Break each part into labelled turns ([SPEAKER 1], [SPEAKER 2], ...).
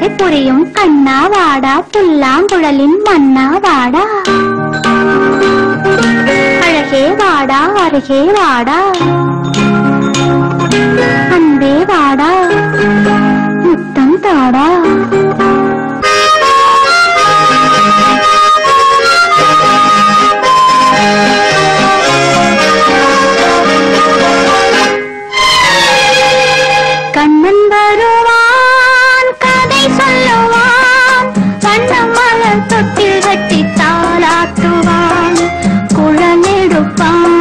[SPEAKER 1] கதை புரியும் கண்ணா வாடா புல்லாங்குழலின் மன்னா வாடா அழகே வாடா அருகே வாடா அன்பே வாடா முத்தம் தாடா கண்ணன் வருவான் கதை சொல்லுவான் வண்ணம் மலர் தொட்டில் கட்டி தாளாட்டுவான் குழலெடுப்பான்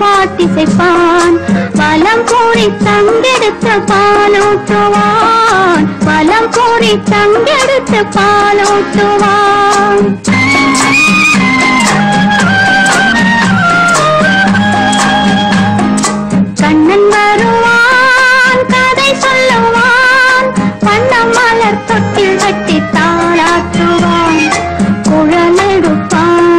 [SPEAKER 1] பாட்டிசைப்பான் வலம் கூறி தங்கெடுத்து பாலூட்டுவான் வலம் கூறி தங்கெடுத்து பாலூட்டுவான் கண்ணன் வருவான் கதை சொல்லுவான் வண்ணம் மலர் தொட்டில் கட்டி தாளாட்டுவான் குழலெடுப்பான்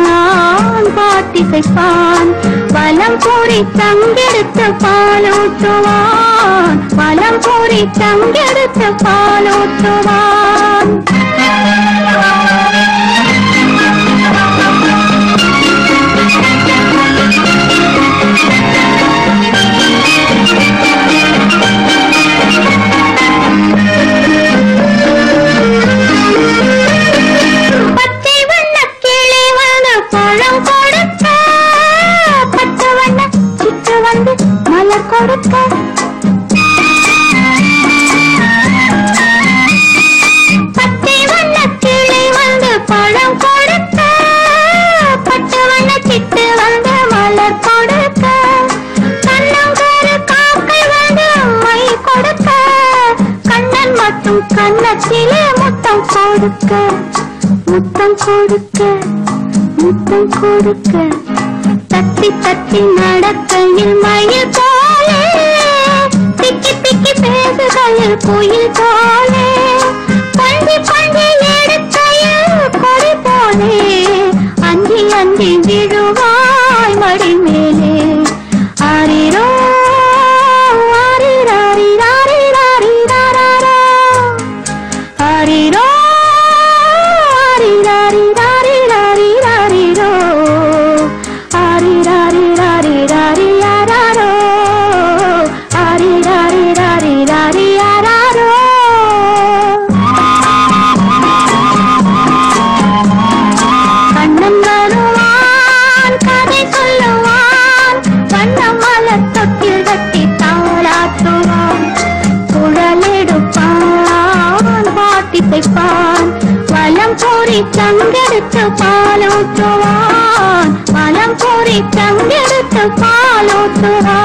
[SPEAKER 1] பாட்டிசைப்பான் வலம் கூறி தங்கெடுத்து பாலூட்டுவான் வலம் கூறி தங்கெடுத்து பாலூட்டுவான் பச்சை வண்ண கிளி வந்து பழம் கொடுக்க பச்சை வண்ண சிட்டு வந்து மலர் கொடுக்க பச்சை வண்ண கிளி வந்து பழம் கொடுக்க பச்சை வண்ண சிட்டு வந்து மலர் கொடுக்க கண்ணங்கார காக்கை வந்து மை கொடுக்க கண்ணன் மட்டும் கண்ணத்திலே முத்தம் கொடுக்க முத்தம் கொடுக்க முத்தம் கொடுக்க தத்தி தத்தி நடக்கையில் மயில் போலே பிக்கி பிக்கி பேசுகையில் குயில் போலே பண்டி பண்டி எடுக்கையில் கொடி போலே அஞ்சி அஞ்சி விழுவாய் மடி மேலே ஆரிரோ ஆரிராரி ராரி ராரி ராரா ஆரிரோ ஆரிராரி ராரி ராரி ராரிரோ ஆரிராரி ராரி ராரி ஆராரோ ஆரிராரி ராரி ராரி ஆராரோ கண்ணன் வருவான் கதை சொல்லுவான் வண்ணம் மலர் தொட்டில் கட்டி தாளாட்டுவான் குழலெடுப்பான் பாட்டிசைப்பான் வலம் கூறி தங்கெடுத்து பாலூட்டுவான் வலம் கூறி தங்கெடுத்து பாலூட்டுவான்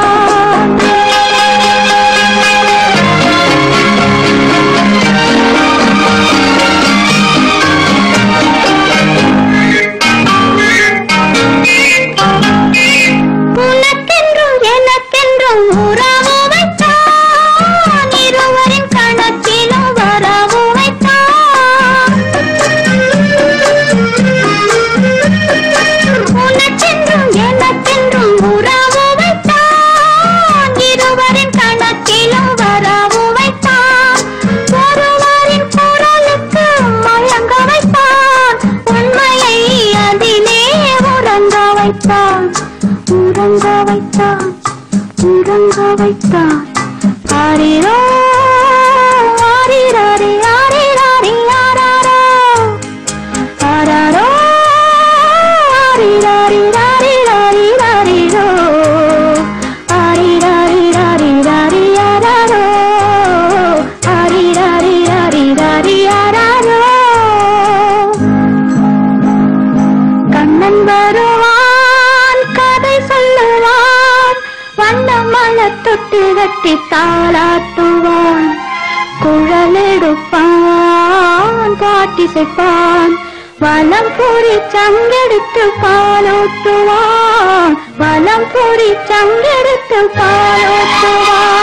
[SPEAKER 1] உனக்கென்றும் எனக்கென்றும் உறவு வைத்தான் இருவரின் கணக்கிலும் வரவு வைத்தான் உனக்கென்றும் எனக்கென்றும் உறவு வைத்தான் இருவரின் கணக்கிலும் வரவு வைத்தான் ஒருவரின் குரலுக்கு மயங்க வைத்தான் உண்மையை அதிலே உறங்க வைத்தான் உறங்க வைத்தான் உறங்க வைத்தான் ஆரிரோ ஆரிராரி ஆரிராரி ஆராரோ ஆராரோ ஆரிராரி ராரி ராரி ராரிரோ ஆரிராரி ராரி ராரி ஆராரோ ஆரிராரி ராரி ராரி ஆராரோ கண்ணன் வருவான் கதை சொல்லுவான் வண்ணம் மலர் தொட்டில் கட்டி தாளாட்டுவான் குழலெடுப்பான் பாட்டிசைப்பான் வலம் கூறி சங்கெடுத்து பாலூட்டுவான் வலம் கூறி சங்கெடுத்து பாலூட்டுவான்